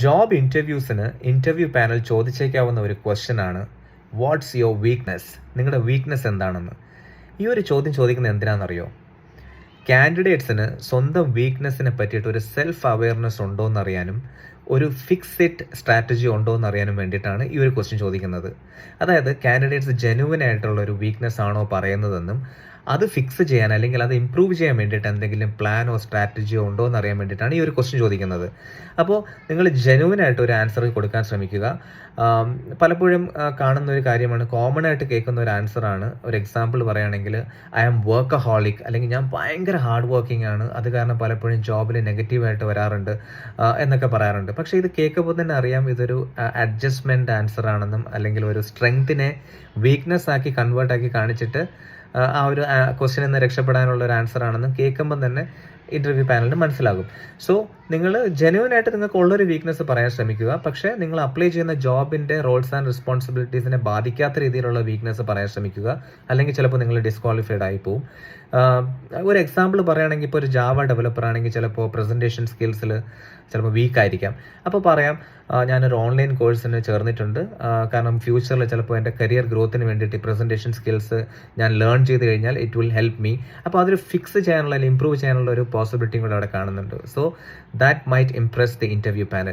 Job interview panel ചോദിച്ചേക്കാവുന്ന ഒരു question ആണ്, what's your weakness? നിങ്ങളുടെ വീക്ക്നെസ് എന്താണെന്ന്. ഈ ഒരു ചോദ്യം ചോദിക്കുന്നത് എന്തിനാണെന്നറിയോ? കാൻഡിഡേറ്റ്സിന് സ്വന്തം വീക്ക്നെസ്സിനെ പറ്റിയിട്ട് ഒരു സെൽഫ് അവെയർനെസ് ഉണ്ടോ എന്നറിയാനും ഒരു ഫിക്സഡ് സ്ട്രാറ്റജി ഉണ്ടോ എന്നറിയാനും വേണ്ടിയിട്ടാണ് ഈ ഒരു ക്വസ്റ്റ്യൻ ചോദിക്കുന്നത്. അതായത് കാൻഡിഡേറ്റ്സ് ജെനുവൻ ആയിട്ടുള്ള ഒരു വീക്ക്നെസ് ആണോ പറയുന്നതെന്നും അത് ഫിക്സ് ചെയ്യാൻ അല്ലെങ്കിൽ അത് ഇമ്പ്രൂവ് ചെയ്യാൻ വേണ്ടിയിട്ട് എന്തെങ്കിലും പ്ലാനോ സ്ട്രാറ്റജിയോ ഉണ്ടോ എന്ന് അറിയാൻ വേണ്ടിയിട്ടാണ് ഈ ഒരു ക്വസ്റ്റ്യൻ ചോദിക്കുന്നത്. അപ്പോൾ നിങ്ങൾ ജെനുവൻ ആയിട്ട് ഒരു ആൻസർ കൊടുക്കാൻ ശ്രമിക്കുക. പലപ്പോഴും കാണുന്ന ഒരു കാര്യമാണ്, കോമൺ ആയിട്ട് കേൾക്കുന്ന ഒരു ആൻസറാണ്. ഒരു എക്സാമ്പിൾ പറയുകയാണെങ്കിൽ, ഐ ആം വർക്കഹോളിക്, അല്ലെങ്കിൽ ഞാൻ ഭയങ്കര ഹാർഡ് വർക്കിംഗ് ആണ്, അത് കാരണം പലപ്പോഴും ജോബിൽ നെഗറ്റീവായിട്ട് വരാറുണ്ട് എന്നൊക്കെ പറയാറുണ്ട്. പക്ഷേ ഇത് കേൾക്കുമ്പോൾ തന്നെ അറിയാം ഇതൊരു അഡ്ജസ്റ്റ്മെൻറ്റ് ആൻസർ ആണെന്നും അല്ലെങ്കിൽ ഒരു സ്ട്രെങ്ത്തിനെ വീക്ക്നെസ് ആക്കി കൺവേർട്ട് ആക്കി കാണിച്ചിട്ട് ആ ഒരു ക്വസ്റ്റ്യനിൽ നിന്ന് രക്ഷപ്പെടാനുള്ള ഒരു ആൻസർ ആണെന്നും കേൾക്കുമ്പം തന്നെ ഇൻ്റർവ്യൂ പാനലിന് മനസ്സിലാകും. സോ നിങ്ങൾ ജെന്യുവൻ ആയിട്ട് നിങ്ങൾക്ക് ഉള്ളൊരു വീക്ക്നെസ് പറയാൻ ശ്രമിക്കുക. പക്ഷേ നിങ്ങൾ അപ്ലൈ ചെയ്യുന്ന ജോബിൻ്റെ റോൾസ് ആൻഡ് റെസ്പോൺസിബിലിറ്റീസിനെ ബാധിക്കാത്ത രീതിയിലുള്ള വീക്ക്നെസ് പറയാൻ ശ്രമിക്കുക. അല്ലെങ്കിൽ ചിലപ്പോൾ നിങ്ങൾ ഡിസ്ക്വാളിഫൈഡ് ആയി പോകും. ഒരു എക്സാമ്പിൾ പറയുകയാണെങ്കിൽ, ഇപ്പോൾ ഒരു ജാവ ഡെവലപ്പർ ആണെങ്കിൽ ചിലപ്പോൾ പ്രസൻറ്റേഷൻ സ്കിൽസിൽ ചിലപ്പോൾ വീക്കായിരിക്കാം. അപ്പോൾ പറയാം, ഞാനൊരു ഓൺലൈൻ കോഴ്സിന് ചേർന്നിട്ടുണ്ട്, കാരണം ഫ്യൂച്ചറിൽ ചിലപ്പോൾ എൻ്റെ കരിയർ ഗ്രോത്തിന് വേണ്ടിയിട്ട് പ്രസൻറ്റേഷൻ സ്കിൽസ് ഞാൻ ലേൺ ചെയ്ത് കഴിഞ്ഞാൽ ഇറ്റ് വിൽ ഹെൽപ്പ് മീ. അപ്പോൾ അതൊരു ഫിക്സ് ചെയ്യാനുള്ള അല്ലെങ്കിൽ ഇമ്പ്രൂവ് ചെയ്യാനുള്ള ഒരു പോസിബിലിറ്റിയും കൂടെ അവിടെ കാണുന്നുണ്ട്. So that might Impress the interview panel.